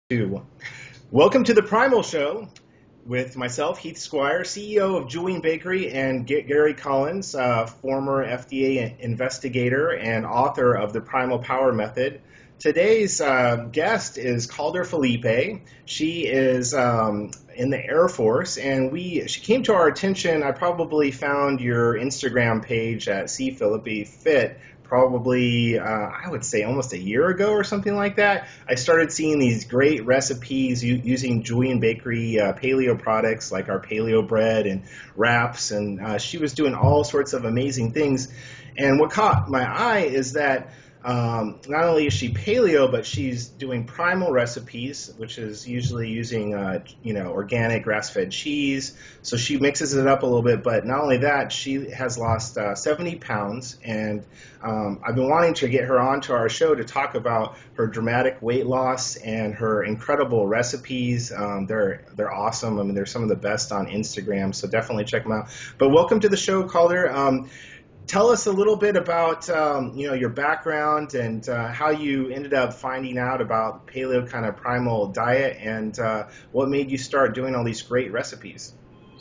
Two. Welcome to the Primal Show with myself, Heath Squier, CEO of Julian Bakery, and Gary Collins, former FDA investigator and author of the Primal Power Method. Today's guest is Calder Felipe. She is in the Air Force, and she came to our attention. I probably found your Instagram page at cphilippefit probably, I would say almost a year ago or something like that. I started seeing these great recipes using Julian Bakery paleo products like our paleo bread and wraps, and she was doing all sorts of amazing things. And what caught my eye is that not only is she paleo, but she's doing primal recipes, which is usually using, organic grass-fed cheese. So she mixes it up a little bit. But not only that, she has lost 70 pounds. And I've been wanting to get her onto our show to talk about her dramatic weight loss and her incredible recipes. They're awesome. I mean, they're some of the best on Instagram. So definitely check them out. But welcome to the show, Calder. Tell us a little bit about your background and how you ended up finding out about paleo kind of primal diet and what made you start doing all these great recipes.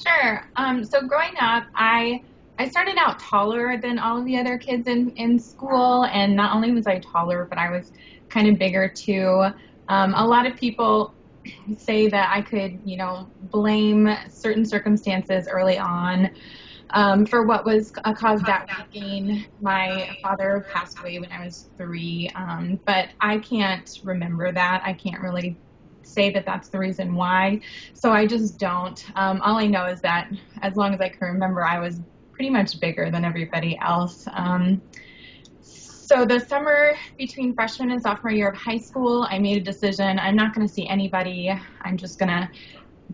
Sure. So growing up, I started out taller than all of the other kids in school, and not only was I taller, but I was kind of bigger too. A lot of people say that I could, blame certain circumstances early on for what was caused that weight gain. My father passed away when I was 3, but I can't remember that. I can't really say that that's the reason why, so I just don't. All I know is that as long as I can remember, I was pretty much bigger than everybody else. So the summer between freshman and sophomore year of high school, I made a decision. I'm not going to see anybody. I'm just going to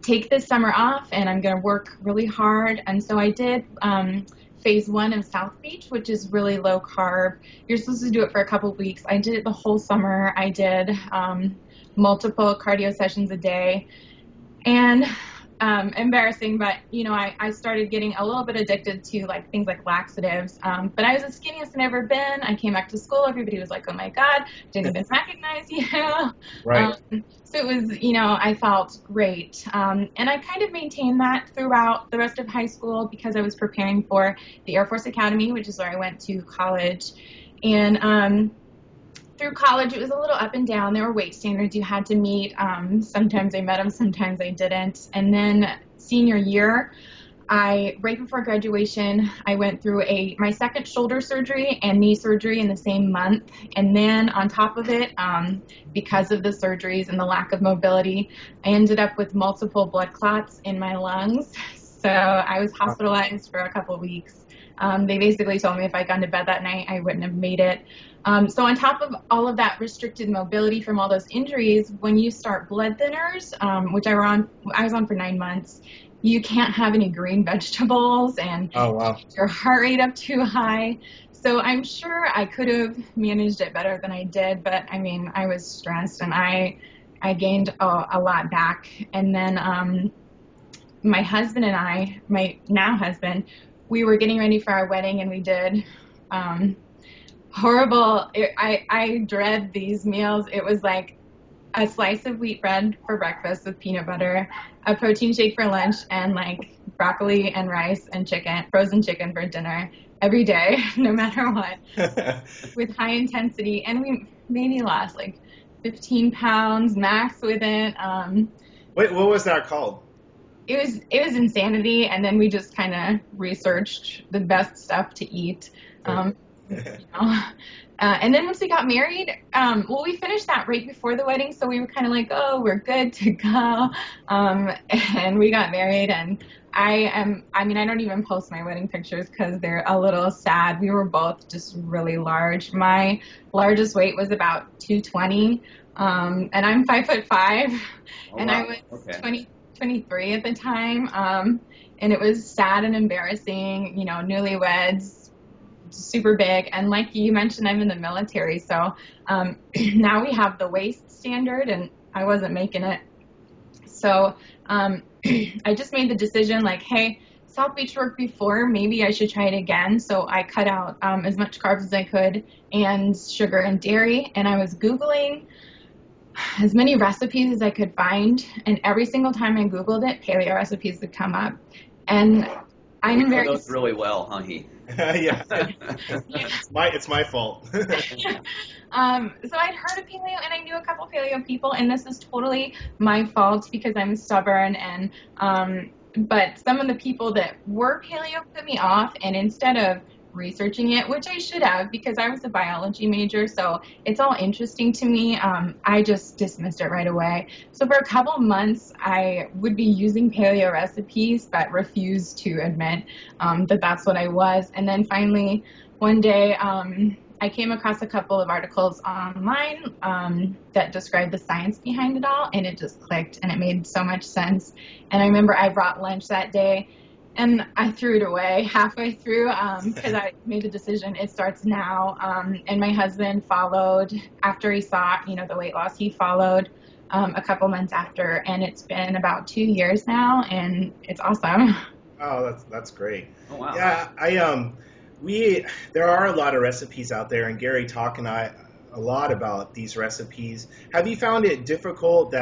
take this summer off, and I'm going to work really hard. And so I did phase 1 of South Beach, which is really low carb. You're supposed to do it for a couple of weeks. I did it the whole summer. I did multiple cardio sessions a day. And embarrassing, but I started getting a little bit addicted to things like laxatives. But I was the skinniest I've ever been. I came back to school. Everybody was like, "Oh my God, didn't even recognize you." Right. So it was, I felt great. And I kind of maintained that throughout the rest of high school because I was preparing for the Air Force Academy, which is where I went to college. And through college, it was a little up and down. There were weight standards you had to meet. Sometimes I met them, sometimes I didn't. And then senior year, right before graduation, I went through my second shoulder surgery and knee surgery in the same month. And then on top of it, because of the surgeries and the lack of mobility, I ended up with multiple blood clots in my lungs. So I was hospitalized for a couple of weeks. They basically told me if I'd gone to bed that night, I wouldn't have made it. So on top of all of that restricted mobility from all those injuries, when you start blood thinners, which I was on for 9 months, you can't have any green vegetables, and your heart rate up too high. So I'm sure I could have managed it better than I did, but I mean, I was stressed, and I gained a lot back. And then my husband and I, my now husband, we were getting ready for our wedding, and we did horrible. I dread these meals. It was like a slice of wheat bread for breakfast with peanut butter, a protein shake for lunch, and broccoli and rice and frozen chicken for dinner every day, no matter what, with high intensity. And we maybe lost 15 pounds max with it. Wait, what was that called? It was insanity, and then we just kind of researched the best stuff to eat. And then once we got married, we finished that right before the wedding, so we were kind of like, oh, we're good to go. And we got married, and I don't even post my wedding pictures because they're a little sad. We were both just really large. My largest weight was about 220, and I'm 5'5", and I was 23 at the time, and it was sad and embarrassing, newlyweds, super big. And like you mentioned, I'm in the military, so now we have the waist standard, and I wasn't making it. So I just made the decision, hey, South Beach worked before, maybe I should try it again. So I cut out as much carbs as I could, and sugar and dairy, and I was Googling as many recipes as I could find, and every single time I Googled it, paleo recipes would come up. And we know those really well, huh, Heath? Yeah. Yeah. It's my fault. So I'd heard of paleo, and I knew a couple paleo people, and this is totally my fault because I'm stubborn. And but some of the people that were paleo put me off, and instead of researching it, which I should have because I was a biology major, so it's all interesting to me, I just dismissed it right away. So for a couple months, I would be using paleo recipes but refused to admit that that's what I was. And then finally, one day, I came across a couple of articles online that described the science behind it all, and it just clicked, and it made so much sense. And I remember I brought lunch that day, and I threw it away halfway through because I made the decision, it starts now. And my husband followed after he saw, the weight loss. He followed a couple months after, and it's been about 2 years now, and it's awesome. Oh, that's great. Oh, wow. Yeah, there are a lot of recipes out there, and Gary talked and I a lot about these recipes. Have you found it difficult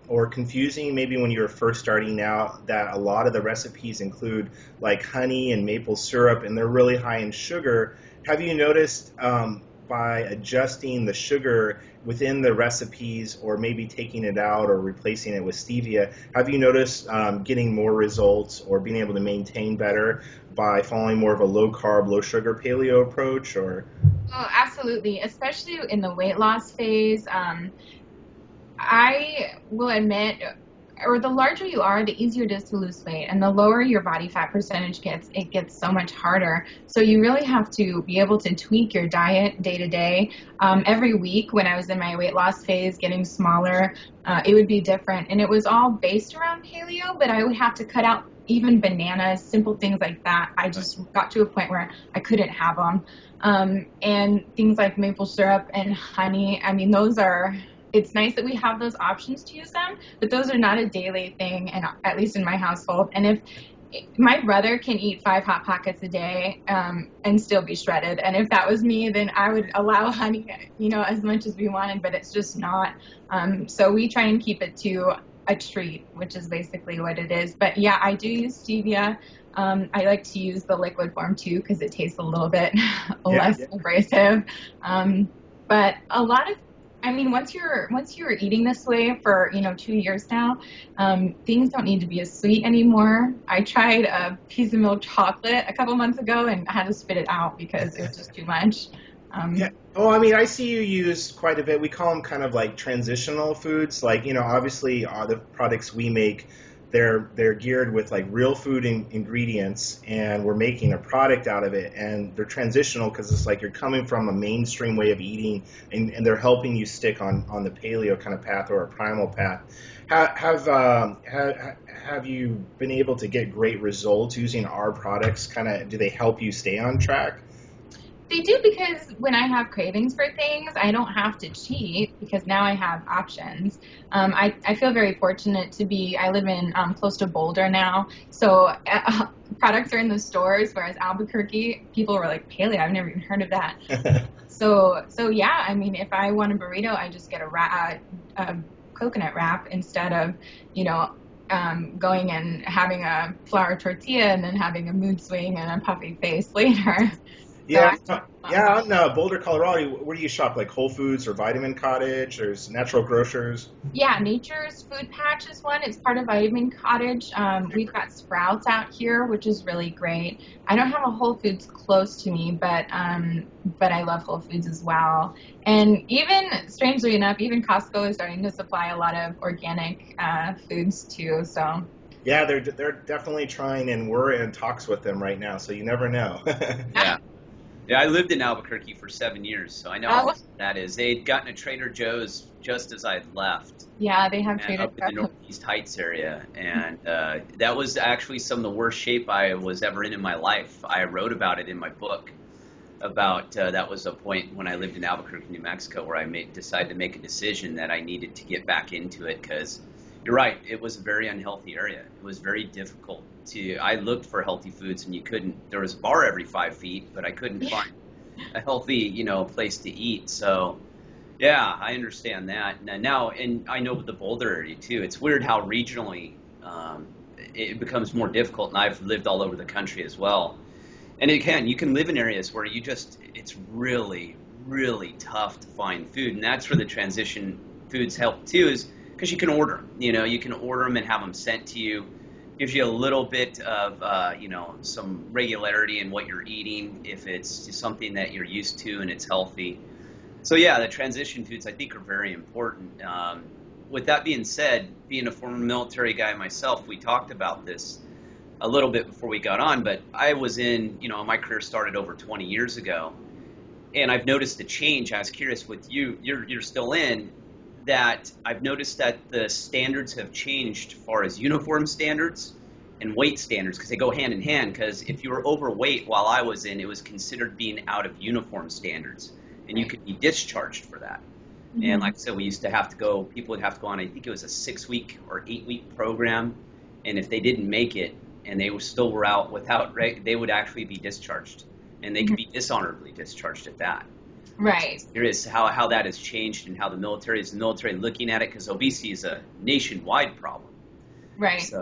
or confusing maybe when you were first starting out that a lot of the recipes include like honey and maple syrup, and they're really high in sugar? Have you noticed by adjusting the sugar within the recipes, or maybe taking it out or replacing it with stevia, have you noticed getting more results or being able to maintain better by following more of a low-carb, low-sugar paleo approach? Or Oh, absolutely, especially in the weight loss phase. I will admit, or the larger you are, the easier it is to lose weight, and the lower your body fat percentage gets, it gets so much harder. So you really have to be able to tweak your diet day to day. Every week when I was in my weight loss phase, getting smaller, it would be different, and it was all based around paleo, but I would have to cut out even bananas, simple things like that. I just got to a point where I couldn't have them. And things like maple syrup and honey, I mean, it's nice that we have those options to use them, but those are not a daily thing, and at least in my household. And if my brother can eat 5 Hot Pockets a day and still be shredded, and if that was me, then I would allow honey, as much as we wanted, but it's just not. So we try and keep it to a treat, which is basically what it is. But yeah, I do use stevia. I like to use the liquid form too because it tastes a little bit less abrasive. But a lot of, once you're eating this way for 2 years now, things don't need to be as sweet anymore. I tried a piece of milk chocolate a couple months ago and I had to spit it out because it was just too much. Yeah. Oh, I see you use quite a bit. We call them kind of like transitional foods. Like, obviously the products we make, they're geared with like real food ingredients, and we're making a product out of it. And they're transitional because it's like you're coming from a mainstream way of eating, and they're helping you stick on the paleo kind of path or a primal path. Have you been able to get great results using our products? Do they help you stay on track? They do, because when I have cravings for things, I don't have to cheat because now I have options. I feel very fortunate I live in close to Boulder now, so products are in the stores, whereas Albuquerque, people were like, paleo, I've never even heard of that. So yeah, if I want a burrito, I just get a coconut wrap instead of, going and having a flour tortilla and then having a mood swing and a puffy face later. Yeah, on Boulder, Colorado, where do you shop? Like Whole Foods or Vitamin Cottage? There's Natural Grocers? Yeah, Nature's Food Patch is one. It's part of Vitamin Cottage. We've got Sprouts out here, which is really great. I don't have a Whole Foods close to me, but I love Whole Foods as well. And even, strangely enough, even Costco is starting to supply a lot of organic foods too, so... Yeah, they're definitely trying, and we're in talks with them right now, so you never know. Yeah, I lived in Albuquerque for 7 years, so I know how that is. They'd gotten a Trader Joe's just as I'd left. Yeah, they have Trader Joe's. Up in the Northeast Heights area, and that was actually some of the worst shape I was ever in my life. I wrote about it in my book. That was a point when I lived in Albuquerque, New Mexico, where I decided to make a decision that I needed to get back into it because you're right, it was a very unhealthy area. It was very difficult I looked for healthy foods and you couldn't, there was a bar every 5 feet, but I couldn't find a healthy, place to eat. So Yeah, I understand that. Now, and I know with the Boulder area too, it's weird how regionally it becomes more difficult, and I've lived all over the country as well. And you can live in areas where it's really, really tough to find food, and that's where the transition foods help too, is because you can order them. You can order them and have them sent to you. Gives you a little bit of, some regularity in what you're eating if it's something that you're used to and it's healthy. So yeah, the transition foods I think are very important. With that being said, being a former military guy myself, we talked about this a little bit before we got on, but I was my career started over 20 years ago, and I've noticed a change. I was curious with you, you're still in, that I've noticed that the standards have changed as far as uniform standards and weight standards, because they go hand in hand, because if you were overweight while I was in, it was considered being out of uniform standards. And you could be discharged for that. Mm-hmm. And like I said, people would have to go on, I think it was a 6-week or 8-week program. And if they didn't make it and they were out without, they would actually be discharged. And they could be dishonorably discharged at that. Right. Curious how that has changed and how the military looking at it, because obesity is a nationwide problem. Right.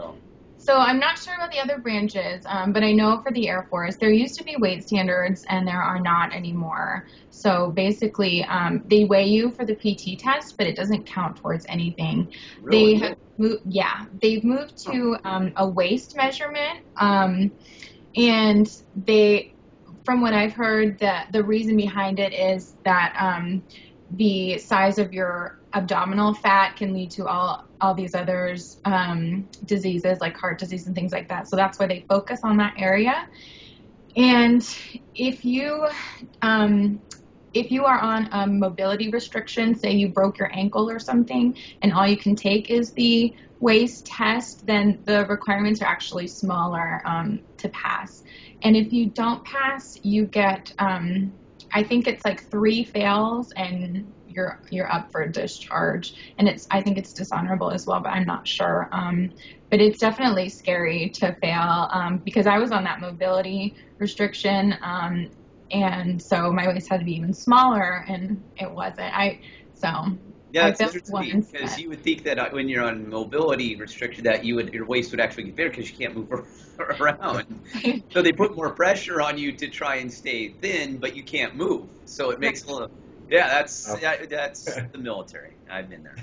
So I'm not sure about the other branches, but I know for the Air Force, there used to be weight standards and there are not anymore. So basically, they weigh you for the PT test, but it doesn't count towards anything. Really? They've moved to a waist measurement, and from what I've heard, the reason behind it is that the size of your abdominal fat can lead to all these other diseases like heart disease and things like that. So that's why they focus on that area. And if you are on a mobility restriction, say you broke your ankle or something, and all you can take is the waist test, then the requirements are actually smaller to pass. And if you don't pass, you get, I think it's like 3 fails and you're up for discharge. And I think it's dishonorable as well, but I'm not sure. But it's definitely scary to fail because I was on that mobility restriction, and so my waist had to be even smaller, and it wasn't. Yeah, it's interesting because you would think that when you're on mobility restriction that your waist would actually get bigger because you can't move around. So they put more pressure on you to try and stay thin, but you can't move. So it makes a little. Yeah, that's the military. I've been there,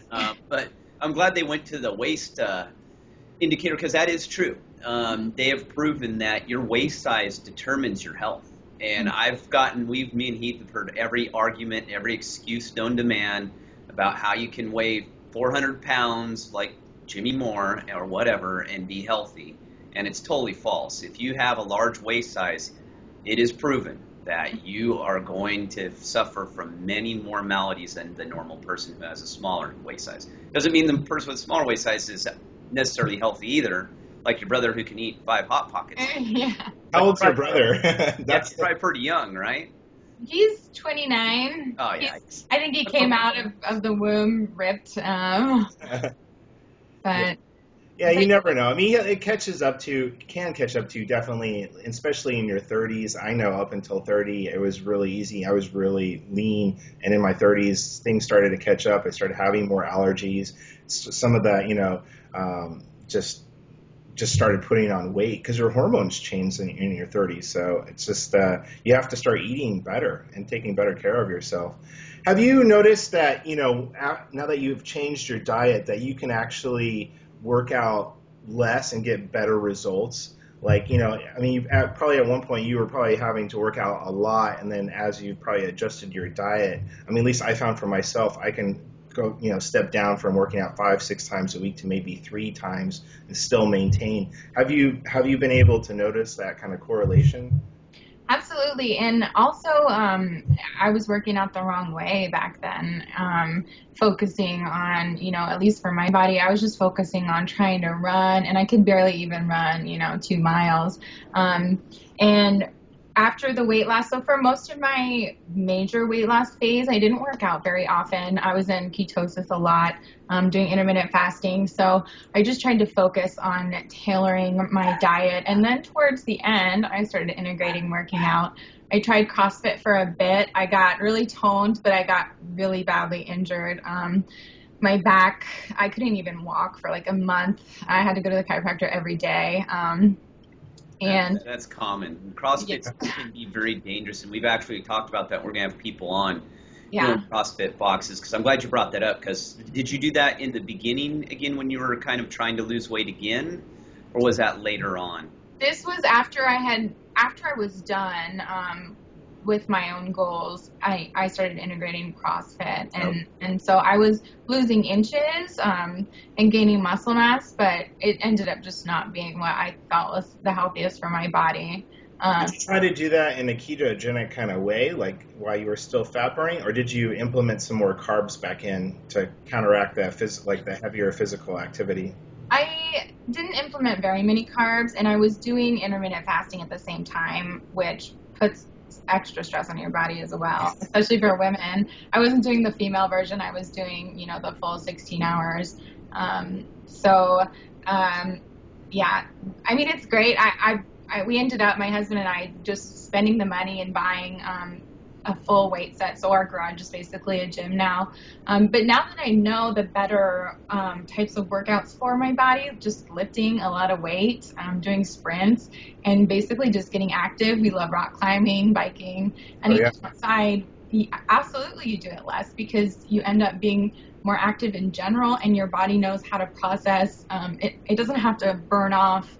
but I'm glad they went to the waist indicator, because that is true. They have proven that your waist size determines your health. And me and Heath have heard every argument, every excuse known to man about how you can weigh 400 pounds like Jimmy Moore or whatever and be healthy. And it's totally false. If you have a large waist size, it is proven that you are going to suffer from many more maladies than the normal person who has a smaller waist size. Doesn't mean the person with a smaller waist size is necessarily healthy either, like your brother who can eat 5 Hot Pockets. Yeah. How old's your brother? That's probably pretty young, right? He's 29. Oh, yeah. I think he came out of the womb ripped. But yeah, you never know. I mean, it can catch up to definitely, especially in your 30s. I know up until 30, it was really easy. I was really lean, and in my 30s, things started to catch up. I started having more allergies. Some of that, just started putting on weight because your hormones change in your 30s. So it's just you have to start eating better and taking better care of yourself. Have you noticed that, now that you've changed your diet, that you can actually work out less and get better results? Like, probably at one point you were probably having to work out a lot, and then as you probably adjusted your diet, at least I found for myself, I can go, step down from working out 5-6 times a week to maybe 3 times and still maintain. Have you been able to notice that kind of correlation? Absolutely. And also, I was working out the wrong way back then, focusing on, at least for my body, I was just focusing on trying to run, and I could barely even run, 2 miles. And after the weight loss, so for most of my major weight loss phase, I didn't work out very often. I was in ketosis a lot, doing intermittent fasting. So I just tried to focus on tailoring my diet. And then towards the end, I started integrating working out. I tried CrossFit for a bit. I got really toned, but I got really badly injured. My back, I couldn't even walk for like a month. I had to go to the chiropractor every day. And that's common. CrossFit can be very dangerous, and we've actually talked about that. We're going to have people on doing CrossFit boxes, because I'm glad you brought that up, because did you do that in the beginning again when you were kind of trying to lose weight again, or was that later on? This was after I was done with my own goals. I started integrating CrossFit, and so I was losing inches and gaining muscle mass, but it ended up just not being what I felt was the healthiest for my body. Did you try to do that in a ketogenic kind of way, like while you were still fat burning, or did you implement some more carbs back in to counteract that the heavier physical activity? I didn't implement very many carbs, and I was doing intermittent fasting at the same time, which puts extra stress on your body as well, especially for women. I wasn't doing the female version. I was doing, the full 16 hours. Yeah, I mean, it's great. We ended up, my husband and I, just spending the money and buying a full weight set. So our garage is basically a gym now. But now that I know the better types of workouts for my body, just lifting a lot of weight, doing sprints, and basically just getting active. We love rock climbing, biking, and outside. Absolutely, you do it less because you end up being more active in general, and your body knows how to process. It doesn't have to burn off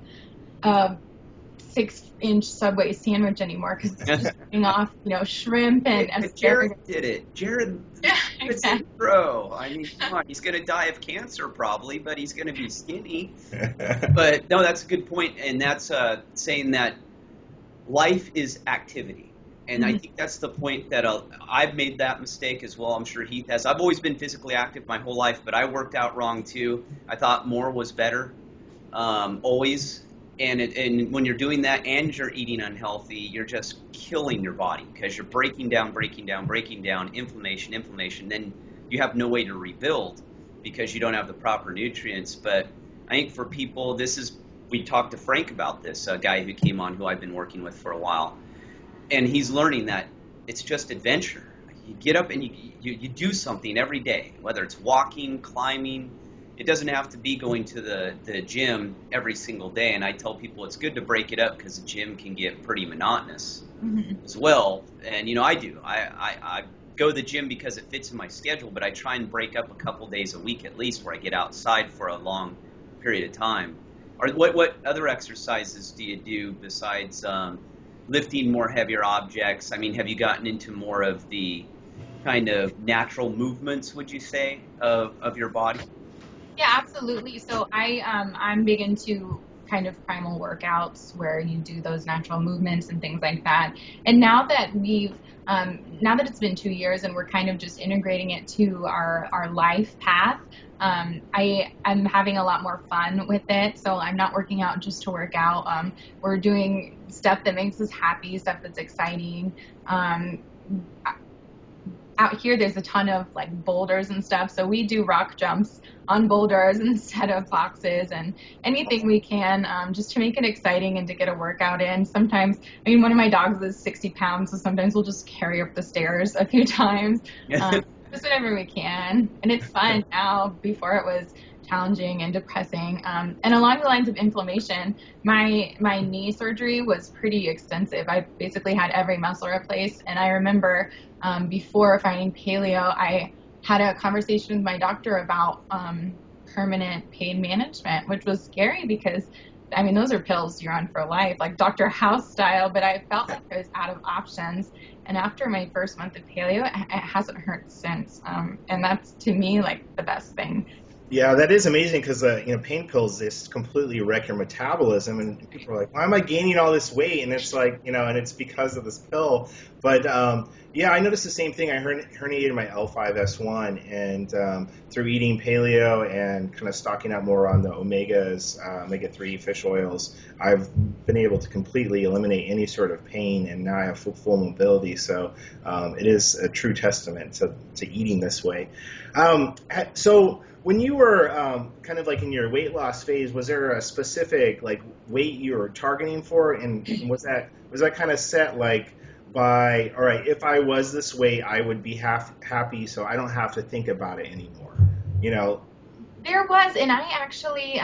6-inch Subway sandwich anymore because it's just burning off, shrimp and Jared did it. Jared is a pro. I mean, come on, he's going to die of cancer probably, but he's going to be skinny. But no, that's a good point, and that's saying that life is activity. And I think that's the point that I've made that mistake as well. I'm sure Heath has. I've always been physically active my whole life, but I worked out wrong too. I thought more was better, always. And when you're doing that and you're eating unhealthy, you're just killing your body because you're breaking down, inflammation. Then you have no way to rebuild because you don't have the proper nutrients. But I think for people, we talked to Frank about this, a guy who came on who I've been working with for a while. And he's learning that it's just adventure. You get up and you do something every day, whether it's walking, climbing. It doesn't have to be going to the gym every single day. And I tell people it's good to break it up because the gym can get pretty monotonous as well. And, I do. I go to the gym because it fits in my schedule, but I try and break up a couple days a week at least where I get outside for a long period of time. Or what other exercises do you do besides lifting more heavier objects? I mean, have you gotten into more of the kind of natural movements, would you say, of your body? Yeah, absolutely. So I'm big into kind of primal workouts where you do those natural movements and things like that. And now that it's been 2 years and we're kind of just integrating it to our life path, I'm having a lot more fun with it. So I'm not working out just to work out. We're doing stuff that makes us happy, stuff that's exciting. Out here, there's a ton of like boulders and stuff. So we do rock jumps on boulders instead of boxes and anything we can just to make it exciting and to get a workout in. Sometimes, one of my dogs is 60 pounds, so sometimes we'll just carry up the stairs a few times. Just whatever we can. And it's fun now. Before it was challenging and depressing. And along the lines of inflammation, my knee surgery was pretty extensive. I basically had every muscle replaced. And I remember before finding paleo, I had a conversation with my doctor about permanent pain management, which was scary because, those are pills you're on for life, like Dr. House style, but I felt like I was out of options. And after my first month of paleo, it hasn't hurt since. And that's, to me, like the best thing. Yeah, that is amazing because, pain pills just completely wreck your metabolism. And people are like, why am I gaining all this weight? And it's like, and it's because of this pill. But, I noticed the same thing. I herniated my L5-S1. And through eating paleo and kind of stocking up more on the omegas, omega-3 fish oils, I've been able to completely eliminate any sort of pain. And now I have full mobility. So it is a true testament to eating this way. So when you were kind of like in your weight loss phase, was there a specific like weight you were targeting for, and was that kind of set like by, all right, if I was this weight, I would be happy, so I don't have to think about it anymore. You know, There was, and I actually,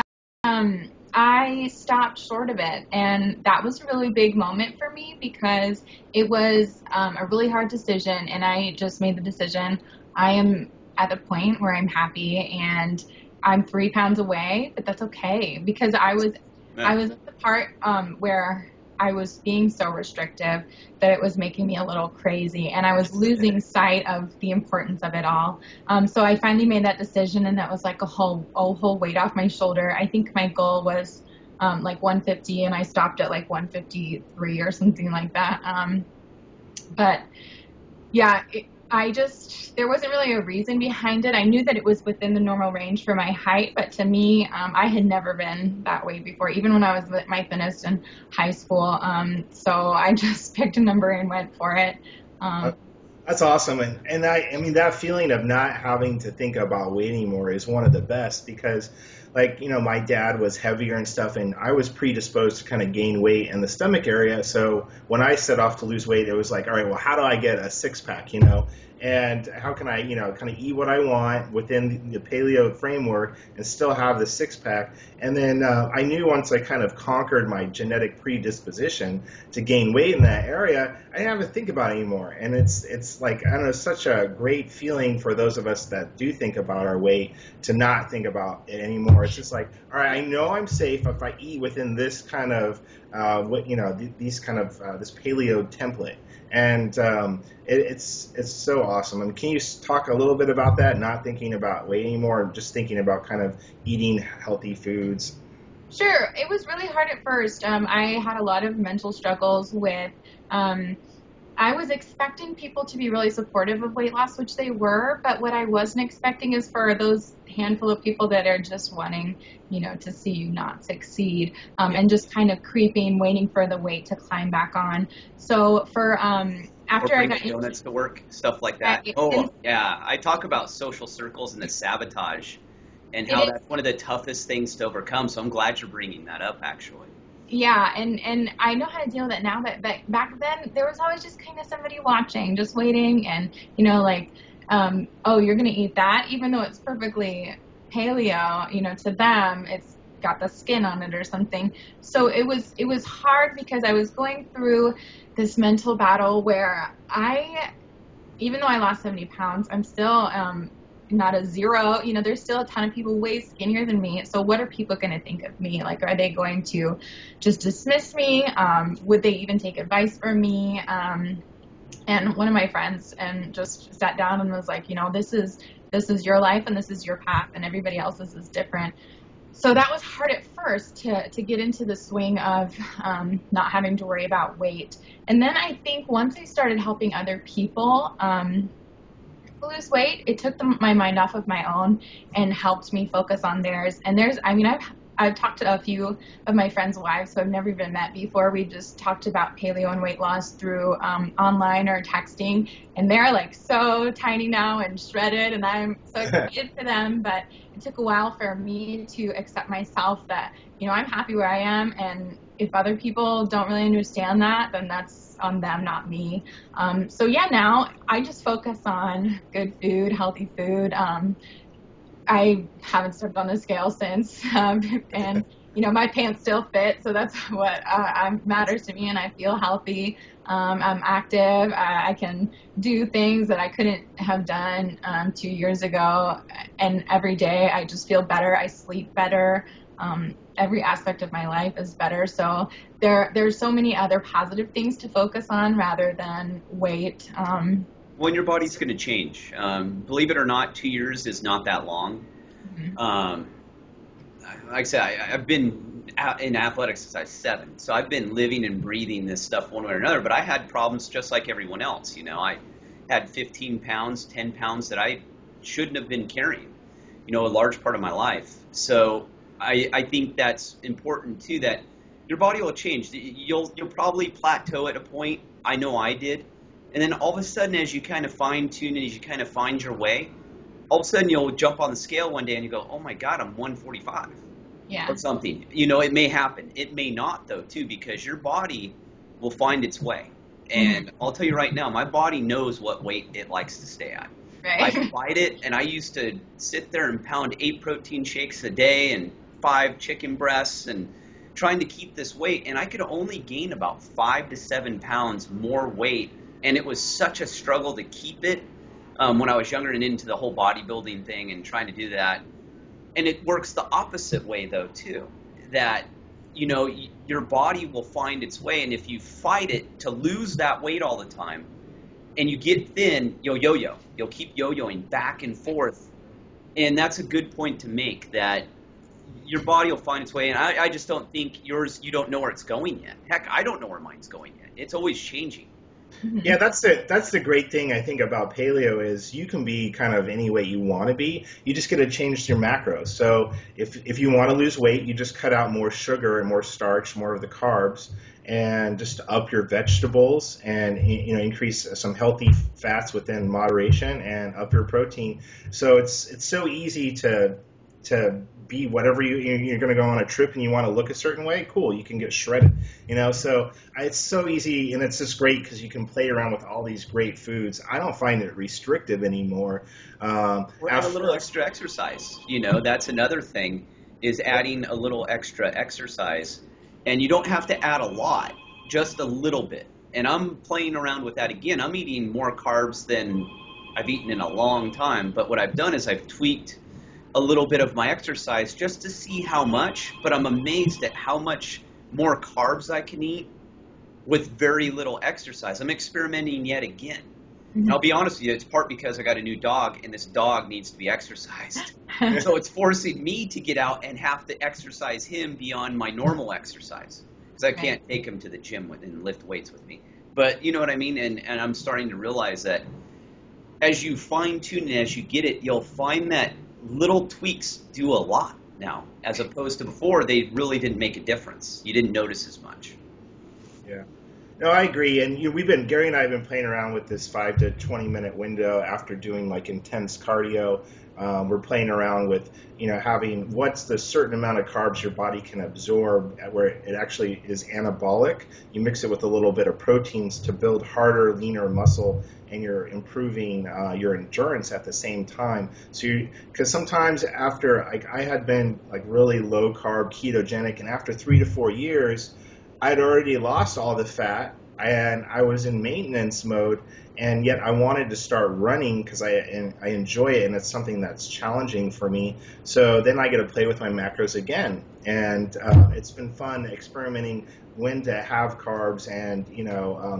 I stopped short of it, and that was a really big moment for me because it was a really hard decision, and I just made the decision. I am at the point where I'm happy, and I'm 3 pounds away, but that's okay because I was at the part where I was being so restrictive that it was making me a little crazy, and I was losing sight of the importance of it all. So I finally made that decision, and that was like a whole weight off my shoulder. I think my goal was like 150, and I stopped at like 153 or something like that. But yeah, there wasn't really a reason behind it. I knew that it was within the normal range for my height, but to me, I had never been that way before, even when I was at my thinnest in high school. So I just picked a number and went for it. That's awesome. And I mean, that feeling of not having to think about weight anymore is one of the best because, like, you know, my dad was heavier and stuff, and I was predisposed to kind of gain weight in the stomach area. So when I set off to lose weight, it was like, all right, well, how do I get a six-pack, you know? And how can I, you know, kind of eat what I want within the paleo framework and still have the six-pack? And then I knew once I kind of conquered my genetic predisposition to gain weight in that area, I didn't have to think about it anymore. And it's like, I don't know, such a great feeling for those of us that do think about our weight to not think about it anymore. It's just like, all right, I know I'm safe if I eat within this kind of, these kind of this paleo template. And it's so awesome. I mean, can you talk a little bit about that, not thinking about weight anymore, just thinking about kind of eating healthy foods? Sure. It was really hard at first. I had a lot of mental struggles with, I was expecting people to be really supportive of weight loss, which they were, but what I wasn't expecting is for those handful of people that are just wanting, you know, to see you not succeed, and just kind of creeping, waiting for the weight to climb back on. So for, after I got donuts to work, stuff like that. Yeah. I talk about social circles and the sabotage and how that's one of the toughest things to overcome. So I'm glad you're bringing that up, actually. Yeah, and I know how to deal with it now, but back then there was always just kind of somebody watching, just waiting, and, you know, like, oh, you're going to eat that, even though it's perfectly paleo, you know, to them, it's got the skin on it or something. So it was hard because I was going through this mental battle where even though I lost 70 pounds, I'm still not a zero. You know, there's still a ton of people way skinnier than me. So what are people going to think of me? Like, are they going to just dismiss me? Would they even take advice from me? And one of my friends just sat down and was like, you know, this is your life and this is your path, and everybody else's is different. So that was hard at first to get into the swing of not having to worry about weight. And then I think once I started helping other people lose weight, it took my mind off of my own and helped me focus on theirs. And I've talked to a few of my friends' wives who I've never even met before. We just talked about paleo and weight loss through online or texting, and they're like so tiny now and shredded, and I'm so excited for them. But it took a while for me to accept myself that, you know, I'm happy where I am, and if other people don't really understand that, then that's on them, not me. So yeah, now I just focus on good food, healthy food. I haven't stepped on the scale since, and you know, my pants still fit, so that's what matters to me, and I feel healthy. I'm active. I can do things that I couldn't have done 2 years ago, and every day I just feel better. I sleep better. Every aspect of my life is better. So there's so many other positive things to focus on rather than weight. Well, your body's going to change. Believe it or not, 2 years is not that long. Mm-hmm. Like I said, I've been in athletics since I was 7. So I've been living and breathing this stuff one way or another. But I had problems just like everyone else. You know, I had 15 pounds, 10 pounds that I shouldn't have been carrying, you know, a large part of my life. So I think that's important, too, that your body will change. You'll probably plateau at a point. I know I did. And then all of a sudden, as you kind of fine-tune and as you kind of find your way, all of a sudden you'll jump on the scale one day and you go, oh, my God, I'm 145 or something. You know, it may happen. It may not, though, too, because your body will find its way. And I'll tell you right now, my body knows what weight it likes to stay at. Right. I fight it, and I used to sit there and pound 8 protein shakes a day and 5 chicken breasts and trying to keep this weight, and I could only gain about 5 to 7 pounds more weight, and it was such a struggle to keep it when I was younger and into the whole bodybuilding thing and trying to do that. And it works the opposite way, though, too, that, you know, your body will find its way, and if you fight it to lose that weight all the time and you get thin, you'll yo-yo. You'll keep yo-yoing back and forth, and that's a good point to make, that your body will find its way, and I just don't think yours, you don't know where it's going yet. Heck, I don't know where mine's going yet. It's always changing. Yeah, that's the great thing I think about paleo is you can be kind of any way you want to be. You just got to change your macros. So if you want to lose weight, you just cut out more sugar and more starch, more of the carbs, and just up your vegetables and increase some healthy fats within moderation and up your protein. So it's so easy to be whatever you're going to go on a trip and you want to look a certain way, cool, you can get shredded, so it's so easy, and it's just great because you can play around with all these great foods. I don't find it restrictive anymore. Or add a little extra exercise, that's another thing, is adding a little extra exercise, and you don't have to add a lot, just a little bit. And I'm playing around with that again. I'm eating more carbs than I've eaten in a long time, but what I've done is I've tweaked a little bit of my exercise just to see how much, but I'm amazed at how much more carbs I can eat with very little exercise. I'm experimenting yet again. And I'll be honest with you, it's part because I got a new dog, and this dog needs to be exercised. So it's forcing me to get out and have to exercise him beyond my normal exercise, because I can't take him to the gym and lift weights with me. But you know what I mean? And I'm starting to realize that as you fine-tune it, as you get it, you'll find that little tweaks do a lot now, as opposed to before, they really didn't make a difference. You didn't notice as much. Yeah. No, I agree. And Gary and I have been playing around with this 5 to 20 minute window after doing like intense cardio. We're playing around with, having what's the certain amount of carbs your body can absorb where it actually is anabolic. You mix it with a little bit of proteins to build harder, leaner muscle, and you're improving your endurance at the same time. So, because sometimes after, I had been like really low carb ketogenic, and after 3 to 4 years, I'd already lost all the fat and I was in maintenance mode, and yet I wanted to start running because I enjoy it, and it's something that's challenging for me. So then I get to play with my macros again, and it's been fun experimenting when to have carbs, and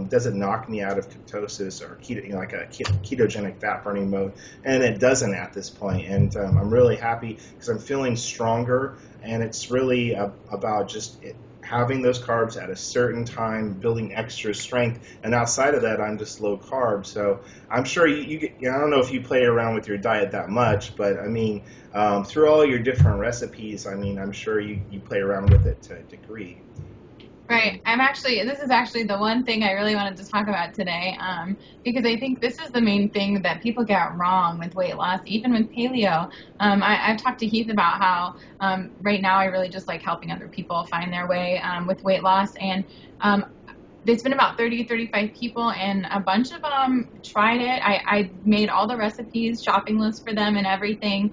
does it knock me out of ketosis or keto, like a ketogenic fat burning mode? And it doesn't at this point, and I'm really happy because I'm feeling stronger, and it's really about just having those carbs at a certain time, building extra strength, and outside of that, I'm just low carb. So I'm sure I don't know if you play around with your diet that much, but I mean, through all your different recipes, I mean, I'm sure you play around with it to a degree. Right. This is actually the one thing I really wanted to talk about today, because I think this is the main thing that people get wrong with weight loss, even with paleo. I've talked to Heath about how right now I really just like helping other people find their way with weight loss, and there's been about 35 people, and a bunch of them tried it. I made all the recipes, shopping lists for them and everything,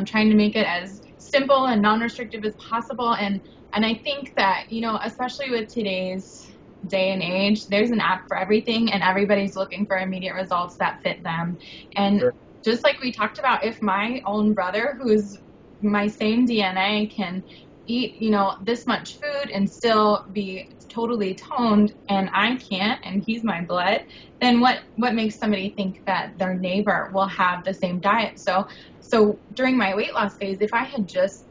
trying to make it as simple and non-restrictive as possible, and I think that, especially with today's day and age, there's an app for everything, and everybody's looking for immediate results that fit them. And Sure. Just like we talked about, if my own brother, who's my same DNA, can eat, this much food and still be totally toned, and I can't, and he's my blood, then what makes somebody think that their neighbor will have the same diet? So during my weight loss phase, if I had just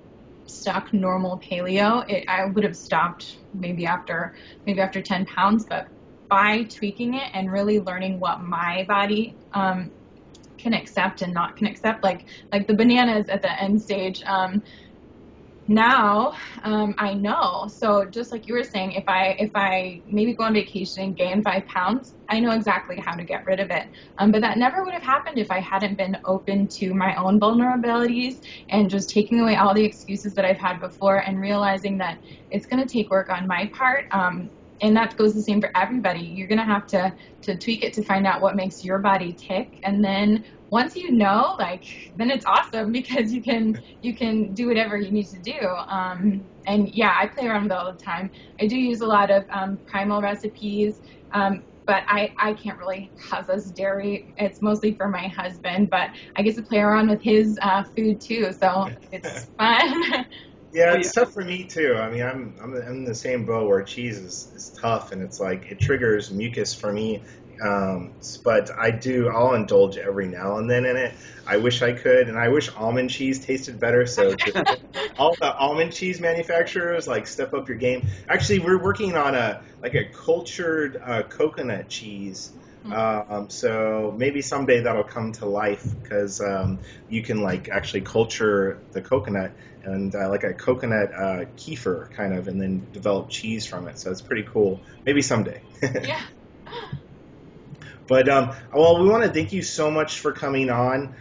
stuck normal paleo, I would have stopped maybe after 10 pounds, but by tweaking it and really learning what my body can accept and not can accept, like the bananas at the end stage, now I know. So just like you were saying, if I maybe go on vacation and gain 5 pounds, I know exactly how to get rid of it. But that never would have happened if I hadn't been open to my own vulnerabilities and just taking away all the excuses that I've had before and realizing that it's going to take work on my part. and that goes the same for everybody. You're going to have to tweak it to find out what makes your body tick. And then once you know, like, then it's awesome because you can do whatever you need to do. And yeah, I play around with it all the time. I do use a lot of primal recipes, but I can't really process dairy. It's mostly for my husband, but I get to play around with his food too, so it's fun. Yeah, it's tough for me too. I mean, I'm in the same boat where cheese is tough, and it's like it triggers mucus for me. But I'll indulge every now and then in it. I wish I could, and I wish almond cheese tasted better. So all the almond cheese manufacturers, like, step up your game. Actually, we're working on a cultured coconut cheese. So maybe someday that'll come to life, because you can, like, actually culture the coconut and like a coconut kefir kind of, and then develop cheese from it. So it's pretty cool. Maybe someday. Yeah. But, well, we want to thank you so much for coming on.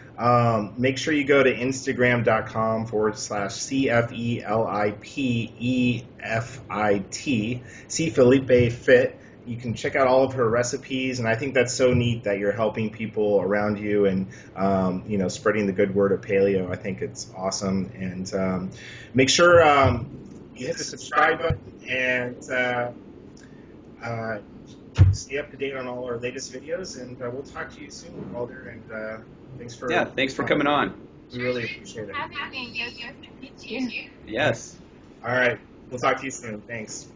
Make sure you go to Instagram.com/CFELIPEFIT, C Felipe Fit. You can check out all of her recipes, and I think that's so neat that you're helping people around you and, spreading the good word of paleo. I think it's awesome. And make sure you hit the subscribe button and stay up to date on all our latest videos, and we'll talk to you soon, Calder, and thanks for coming on. We really appreciate it. Happy to meet you. Yes. All right, we'll talk to you soon. Thanks.